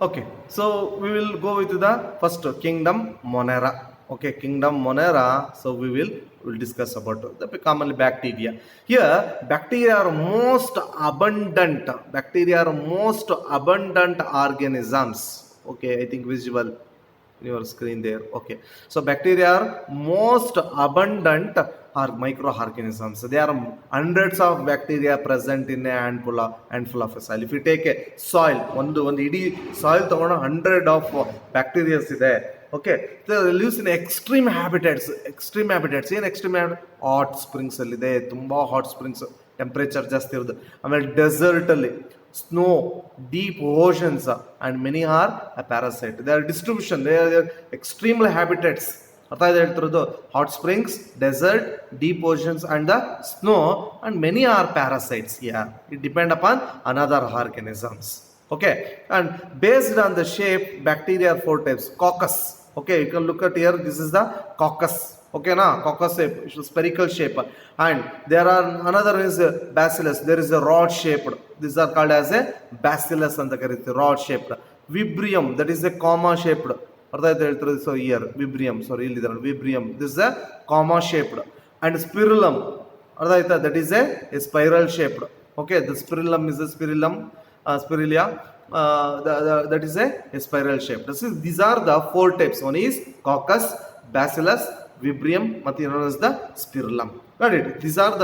Okay, so we will go with the first kingdom Monera. Okay, kingdom Monera. So we will discuss about the commonly bacteria. Here, bacteria are most abundant. Bacteria are most abundant organisms. Okay, I think visible in your screen there. Okay, so bacteria are most abundant are microorganisms. There are hundreds of bacteria present in a handful of a soil. If you take a soil, ಒಂದು ಇಡೀ soil ತಗೊಂಡು 100 of bacteria ಇದೆ. Okay, they lives in extreme habitats. Extreme habitats ಏನು extreme habitat? Hot springs ಅಲ್ಲಿದೆ, ತುಂಬಾ hot springs, temperature ಜಾಸ್ತಿ ಇರೋದು. ಆಮೇಲೆ ಡೆಸರ್ಟ್ ಅಲ್ಲಿ, snow, deep oceans, and many are a parasite. Their distribution, they are extremely habitats. ಅರ್ಥ ಇದೆ ಹೇಳ್ತಿರೋದು. Hot springs, desert, deep oceans and the snow and many are parasites. It depend upon another organisms. Okay, and based on the shape, bacteria are 4 types. Coccus. Okay, you can look at here. This is the coccus. Okay, na coccus shape, spherical shape, and there are another is bacillus. There is a rod shaped. These are called as a bacillus anta kareeತೀವಿ, rod shaped. Vibrium, that is a comma shaped. ಅರ್ಥ ಆಯ್ತು ಹೇಳ್ತಿರೋದು. So here vibrium, sorry ಇಲ್ಲಿದ್ದಾರೆ vibrium, this a comma shaped. And spirillum, ಅರ್ಥ ಆಯ್ತಾ, that is a spiral shaped. Okay, the spirillum is a spirilla, that is a spiral shape. These are the 4 types. One is coccus, bacillus, vibrium, and known as the spirillum. Got it? These are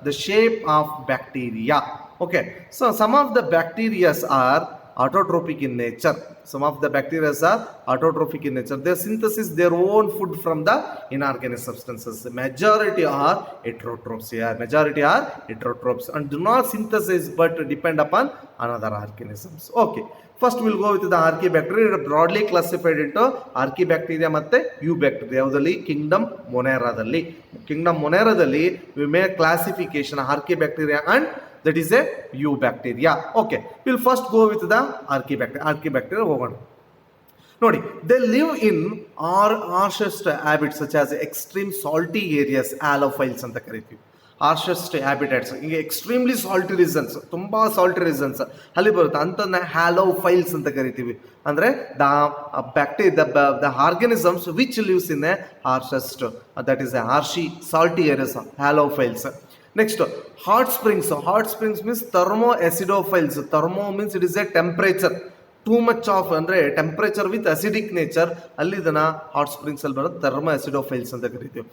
the shape of bacteria. Okay, so some of the bacteria are autotrophic in nature. Some of the bacteria are autotrophic in nature. They synthesize their own food from the inorganic substances. The majority are heterotrophs. Majority are heterotrophs and do not synthesize but depend upon another organisms. Okay, first we will go with the Archaebacteria. Broadly classified into Archaebacteria ಮತ್ತೆ Eubacteria. ಯಾವುದಲ್ಲಿ kingdom ಮೊನೆರಾದಲ್ಲಿ. Kingdom ಮೊನೆರಾದಲ್ಲಿ we make classification Archaebacteria and that is a Eubacteria. Okay, we'll first go with the Archaebacteria. Archaebacteria ಹೋಗೋಣ ನೋಡಿ. They live in harshest habits such as extreme salty areas, halophiles ಅಂತ ಕರಿತೀವಿ. harshest habitats, ಈಗ extremely salty reasons, ತುಂಬಾ salty reasons ಅಲ್ಲಿ ಬರುತ್ತೆ ಅಂತಂದ್ರೆ halophiles ಅಂತ ಕರಿತೀವಿ. ಅಂದ್ರೆ the bacteria, the organisms which lives in a harshest, that is a harshy salty areas, halophiles. Next, hot springs. Hot springs means thermoacidophiles. Thermo means it is a temperature. Too much of ಅಂದ್ರೆ temperature with acidic nature, ಅಲ್ಲಿ ಇದನ್ನ hot springs ಅಲ್ಲಿ ಬರೋದು thermoacidophiles ಅಂತ ಕರಿತೀವಿ.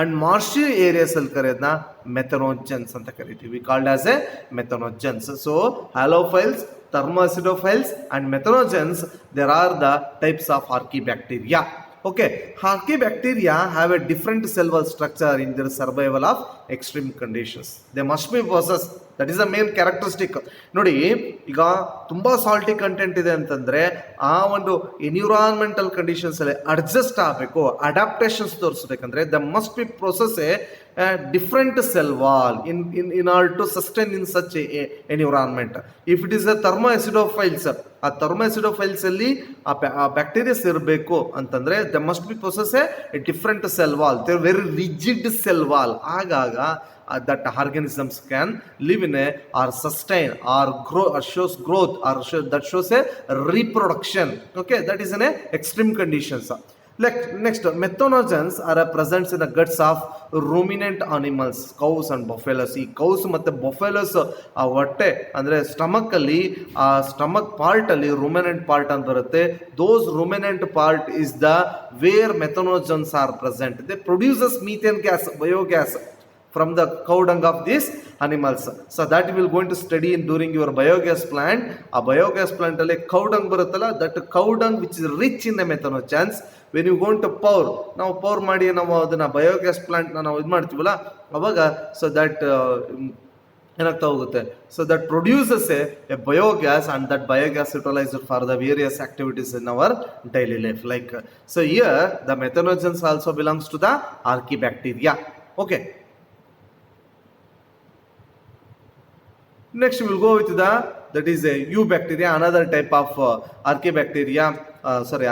And ಮಾರ್ಷಿ areas ಅಲ್ಲಿ ಕರೆಯೋದನ್ನ methanogens ಅಂತ ಕರಿತೀವಿ, called as a methanogens. So halophiles, thermoacidophiles and methanogens, there are the types of Archaebacteria. Okay, Archaebacteria have a different cell wall structure in their survival of extreme conditions. They must be possessed. That is the main characteristic. ನೋಡಿ, ಈಗ ತುಂಬಾ salty content ಇದೆ ಅಂತಂದ್ರೆ ಆ ಒಂದು environmental conditions ಅಲ್ಲಿ adjust ಆಗಬೇಕು, adaptations ತೋರಿಸಬೇಕಂದ್ರೆ the must be process a different cell wall in order to sustain in such a environment. If it is a thermoacidophiles, ಆ thermoacidophiles ಅಲ್ಲಿ ಆ ಬ್ಯಾಕ್ಟೀರಿಯಾಸ್ ಇರಬೇಕು ಅಂತಂದ್ರೆ the must be process A different cell wall, very rigid cell wall. ಆಗಾಗ that organisms can live in a or sustain or grow or shows growth or that shows a reproduction. Okay, that is in a extreme conditions. Like next, methanogens are present in the guts of ruminant animals, cows and buffaloes. ಈ cows ಮತ್ತೆ buffaloes ಆ ಹೊಟ್ಟೆ ಅಂದ್ರೆ stomach ಅಲ್ಲಿ, ಆ stomach part ಅಲ್ಲಿ ruminant part ಅಂತ ಬರುತ್ತೆ. Those ruminant part is the where methanogens are present. They produces methane gas, biogas from the cow dung of these animals. So that we will going to study in during your biogas plant. A biogas plant ಅಲ್ಲಿ cow dung ಬರುತ್ತಲ್ಲ, that cow dung which is rich in the methanogens, when you going to pour, ನಾವು pour ಮಾಡಿ ನಾವು ಅದನ್ನ biogas plant ನಾವು ಇದು ಮಾಡ್ತೀವಲ್ಲ ಅವಾಗ, ಸೊ ದಟ್ ಏನಾಗ್ತಾ ಹೋಗುತ್ತೆ, so that produces a biogas and that biogas utilised for the various activities in our daily life. Like so here the methanogens also belongs to the Archaebacteria. Okay, next we will go with that is a Eubacteria, another type of Archaebacteria,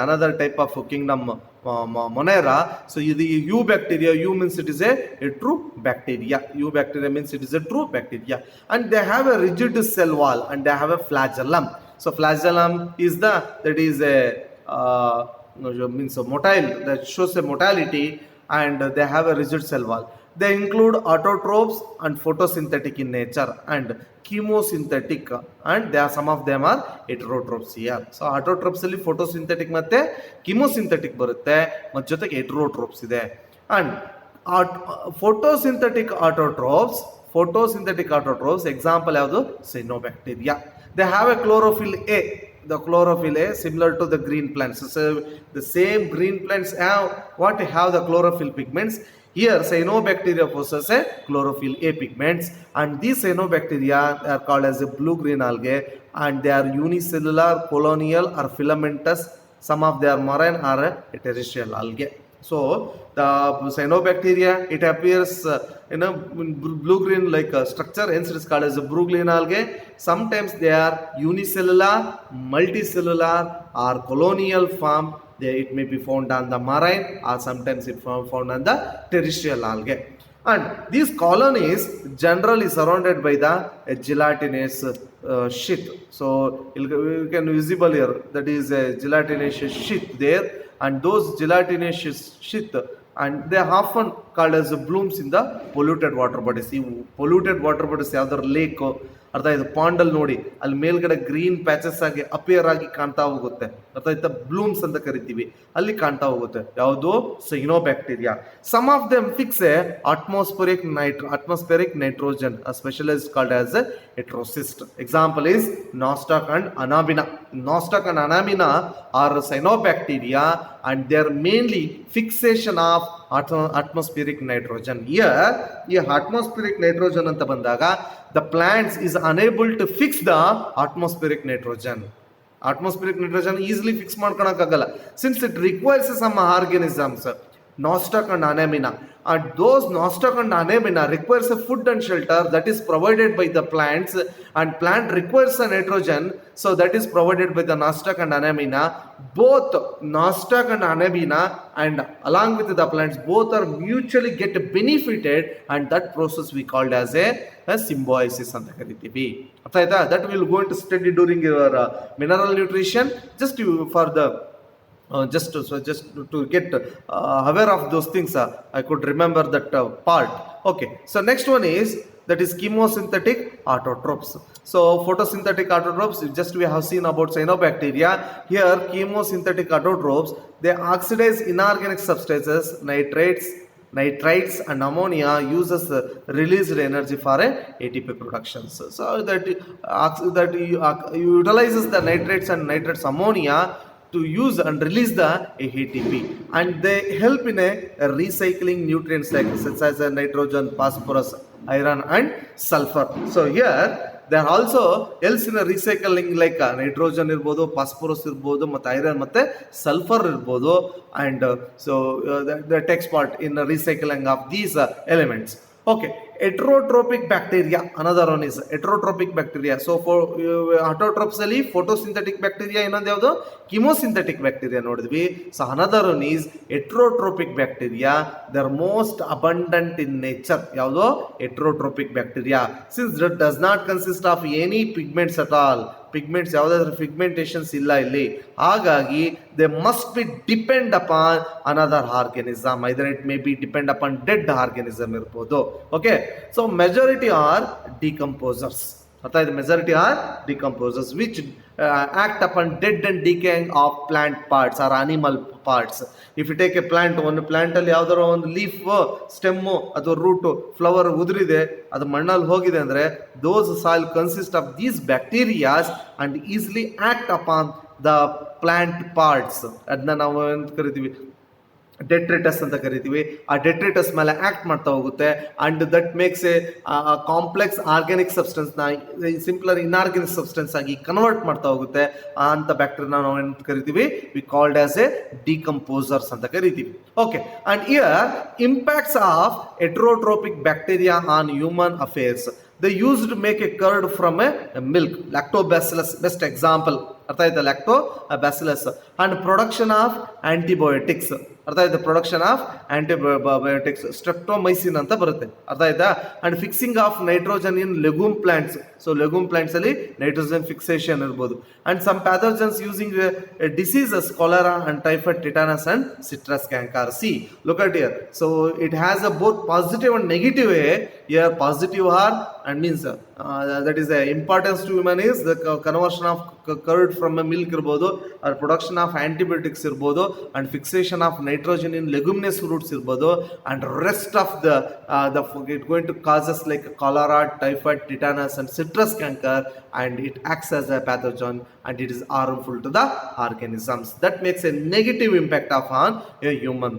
another type of kingdom Monera. So the Eubacteria, U means it is a true bacteria. Eubacteria means it is a true bacteria, and they have a rigid cell wall and they have a flagellum. So flagellum is that is a means a motile, that shows a motility, and they have a rigid cell wall. They include autotrophs and photosynthetic in nature and chemosynthetic, and there are some of them are heterotrophs here. So autotrophs ಅಲ್ಲಿ photosynthetic ಮತ್ತೆ chemosynthetic ಬರುತ್ತೆ, ಮತ್ತು ಜೊತೆಗೆ heterotrophs ಇದೆ. And photosynthetic autotrophs example ಯಾವುದು? Cyanobacteria. They have a chlorophyll A. The chlorophyll A similar to the green plants. So the same green plants have the chlorophyll pigments. Here cyanobacteria possess a chlorophyll A pigments, and these cyanobacteria are called as a blue-green algae, and they are unicellular, colonial or filamentous. Some of their marine are terrestrial algae. So the cyanobacteria, it appears in a blue-green like structure, hence it is called as a blue-green algae. Sometimes they are unicellular, multicellular or colonial form. It may be found on the marine, or sometimes it found on the terrestrial algae. And these colonies generally surrounded by the gelatinous sheath. So you can visible here, that is a gelatinous sheath there, and those gelatinous sheath, and they are often called as blooms in the polluted water bodies. ಈ polluted water bodies ಯಾವ್ದಾದ್ರು lake ಅರ್ಥ ಆಯ್ತು, ಪಾಂಡಲ್ ನೋಡಿ ಅಲ್ಲಿ ಮೇಲ್ಗಡೆ green patches ಆಗಿ appear ಆಗಿ ಕಾಣ್ತಾ ಹೋಗುತ್ತೆ, ಅರ್ಥ ಆಯ್ತಾ, ಬ್ಲೂಮ್ಸ್ ಅಂತ ಕರಿತೀವಿ, ಅಲ್ಲಿ ಕಾಣ್ತಾ ಹೋಗುತ್ತೆ. ಯಾವುದು? Cyanobacteria. Some of them fix a atmospheric nitrogen, a specialist called as a heterocyst. Example is Nostoc and Anabina. Nostoc and Anabina are cyanobacteria, and they are mainly fixation of atmospheric nitrogen. Here atmospheric nitrogen anta bandaga the plants is unable to fix the atmospheric nitrogen. Atmospheric nitrogen easily fix ಮಾಡ್ಕೊಳಕ್ಕಾಗಲ್ಲ, since it requires some organisms. Nostoc and Anemona, and those Nostoc and Anemona requires a food and shelter that is provided by the plants, and plant requires a nitrogen, so that is provided by the Nostoc and Anemona. Both Nostoc and Anemona and along with the plants, both are mutually get benefited, and that process we called as a symbiosis ಅಂತ ಕರಿತೀವಿ. ಅರ್ಥ ಆಯ್ತಾ? That we will going to study during your mineral nutrition. Just for the just to get aware of those things, I could remember that part. Okay, so next one is that is chemosynthetic autotrophs. So photosynthetic autotrophs, just we have seen about cyanobacteria. Here chemosynthetic autotrophs, they oxidize inorganic substances, nitrites and ammonia, uses released energy for ATP productions. So that utilizes the nitrates and nitrates ammonia to use and release the ATP, and they help in a recycling nutrients like such as nitrogen, phosphorus, iron and sulfur. So here they are also helps in a recycling like nitrogen irbodu, phosphorus irbodu, ಮತ್ತು iron ಮತ್ತೆ sulfur irbodu, and that takes part in the recycling of these elements. Okay, heterotrophic bacteria, another one is heterotrophic bacteria. So for autotrophs ಅಲ್ಲಿ photosynthetic bacteria, ಇನ್ನೊಂದು ಯಾವುದು? chemosynthetic bacteria ನೋಡಿದ್ವಿ. So another one is heterotrophic bacteria. They are most abundant in nature. ಯಾವುದು? heterotrophic bacteria. Since that does not consist of any pigments at all, pigments ಯಾವುದಾದ್ರೂ pigmentations ಇಲ್ಲ ಇಲ್ಲಿ, ಹಾಗಾಗಿ they must be depend upon another organism. Either it may be depend upon dead organism ಇರ್ಬೋದು. Okay, so majority are decomposers. ಅರ್ಥ ಆಯ್ತು? Majority are decomposers which act upon dead and decaying of plant parts or animal parts. If you take a plant, ಒಂದು plant ಅಲ್ಲಿ ಯಾವ್ದಾರ ಒಂದು leaf, stem ಅಥವಾ route, flower ಉದುರಿದೆ, ಅದು ಮಣ್ಣಲ್ಲಿ ಹೋಗಿದೆ ಅಂದರೆ those soil consist of these bacterias and easily act upon the plant parts. ಅದನ್ನ ನಾವು ಏನು ಕರಿತೀವಿ? ಡೆಟ್ರಿಟಸ್ ಅಂತ ಕರಿತೀವಿ. ಆ ಡೆಟ್ರಿಟಸ್ ಮೇಲೆ ಆಕ್ಟ್ ಮಾಡ್ತಾ ಹೋಗುತ್ತೆ, and that makes a complex organic ಸಬ್ಸ್ಟೆನ್ಸ್ನ ಸಿಂಪ್ಲರ್ ಇನ್ಆರ್ಗ್ಯಾನಿಕ್ ಸಬ್ಸ್ಟೆನ್ಸ್ ಆಗಿ ಕನ್ವರ್ಟ್ ಮಾಡ್ತಾ ಹೋಗುತ್ತೆ. ಅಂತ ಬ್ಯಾಕ್ಟೀರಿಯಾ ನಾವು ಏನು ಕರಿತೀವಿ? We called as a decomposers ಅಂತ ಕರಿತೀವಿ. Okay, and here impacts of heterotrophic bacteria on human affairs. They used to make a curd from a milk, lactobacillus, best example. ಅರ್ಥ ಆಯ್ತಾ? lactobacillus, and production of antibiotics. ಅರ್ಥ ಆಯ್ತಾ, production of antibiotics streptomycin ಅಂತ ಬರುತ್ತೆ, ಅರ್ಥ ಆಯ್ತಾ. And fixing of nitrogen in legume plants, so legume plants ಅಲ್ಲಿ nitrogen fixation ಇರ್ಬೋದು. And some pathogens using diseases cholera and typhoid, tetanus and citrus canker. See, look at here, so it has a both positive and negative way. Here positive are and means that is the importance to human is the conversion of curd from a milk irbodu, or production of antibiotics irbodu, and fixation of nitrogen in leguminous fruits irbodu, and rest of the it going to causes like cholera, typhoid, tetanus and citrus canker, and it acts as a pathogen and it is harmful to the organisms. That makes a negative impact on a human.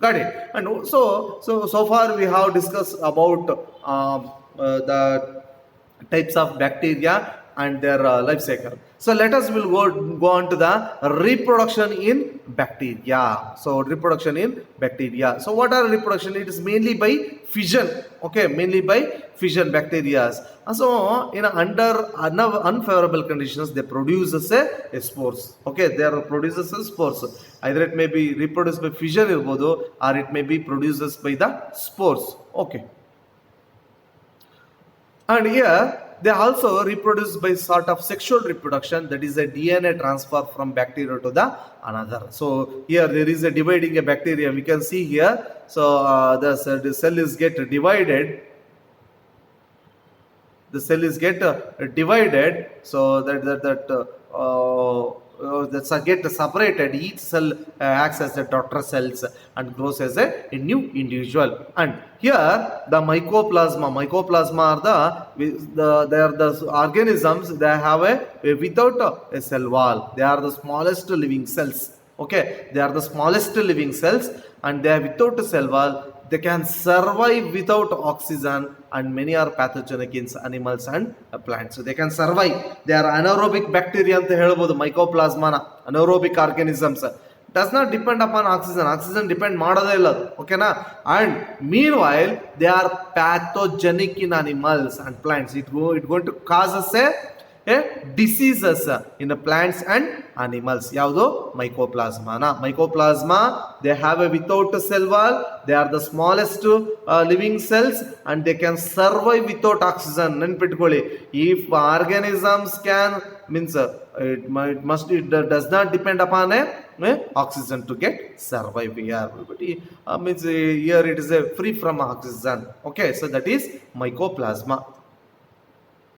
Got it? And so far we have discussed about the types of bacteria and their life cycle. So let us will go on to the reproduction in bacteria. So reproduction in bacteria. So what are reproduction? It is mainly by fission. Okay, mainly by fission bacteria. So in under unfavorable conditions, they produce a spores. Okay, they are produces spores. Either it may be reproduced by fission or it may be produced by the spores. Okay. And here they also reproduce by sort of sexual reproduction, that is a DNA transfer from bacteria to the another. So here there is a dividing a bacteria, we can see here. So the cell is get divided, the cell is get divided, so that get separated. Each cell acts as a daughter cells and grows as a new individual. And here the mycoplasma are they are the organisms, they have a without a cell wall, they are the smallest living cells. Okay, they are the smallest living cells and they are without a cell wall. They can survive without oxygen and many are pathogenic in animals and plants. So they can survive. They are anaerobic bacteria anta helbodu. Mycoplasma na anaerobic organisms, does not depend upon oxygen depend madade illa, okay na. And meanwhile they are pathogenic in animals and plants. It going to cause us a diseases in the plants and animals. Yavado mycoplasma na. Mycoplasma, they have a without a cell wall, they are the smallest living cells and they can survive without oxygen. Nenpittukoli, if organisms can means it does not depend upon a oxygen to get survive here, but means here it is a free from oxygen. Okay, so that is mycoplasma.